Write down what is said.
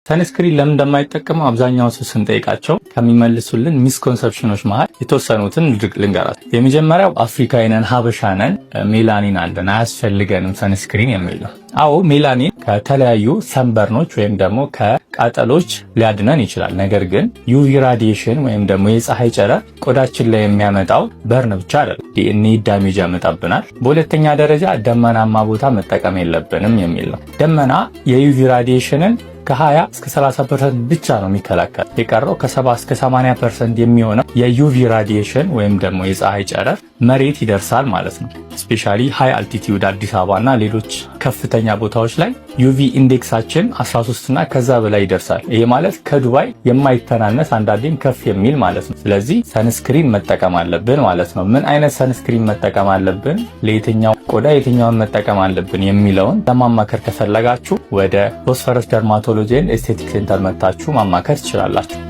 ሰንስክሪን ለምን እንደማይጠቀሙ አብዛኛው ሰው ስንጠይቃቸው ከሚመልሱልን ሚስኮንሰፕሽኖች መሃል የተወሰኑትን ልንገራት። የመጀመሪያው አፍሪካዊ ነን፣ ሀበሻ ነን፣ ሜላኒን አለን አያስፈልገንም ሰንስክሪን የሚል ነው። አዎ ሜላኒን ከተለያዩ ሰንበርኖች ወይም ደግሞ ከቃጠሎች ሊያድነን ይችላል። ነገር ግን ዩቪ ራዲዬሽን ወይም ደግሞ የፀሐይ ጨረር ቆዳችን ላይ የሚያመጣው በርን ብቻ አይደለም፣ ዲኤንኤ ዳሜጅ ያመጣብናል። በሁለተኛ ደረጃ ደመናማ ቦታ መጠቀም የለብንም የሚል ነው። ደመና የዩቪ ራዲዬሽንን ከ20 እስከ 30% ብቻ ነው የሚከላከል። የቀረው ከ70 እስከ 80% የሚሆነው የዩቪ ራዲዬሽን ወይም ደግሞ የፀሐይ ጨረር መሬት ይደርሳል ማለት ነው። ስፔሻሊ ሃይ አልቲቲዩድ አዲስ አበባ እና ሌሎች ከፍተኛ ቦታዎች ላይ ዩቪ ኢንዴክሳችን 13 እና ከዛ በላይ ይደርሳል። ይሄ ማለት ከዱባይ የማይተናነስ አንዳንዴም ከፍ የሚል ማለት ነው። ስለዚህ ሰንስክሪን መጠቀም አለብን ማለት ነው። ምን አይነት ሰንስክሪን መጠቀም አለብን፣ ለየትኛው ቆዳ የትኛውን መጠቀም አለብን የሚለውን ለማማከር ከፈለጋችሁ ወደ ቦስፈረስ ደርማቶሎጂ ኤንድ ኤስቴቲክ ሴንተር መጥታችሁ ማማከር ትችላላችሁ።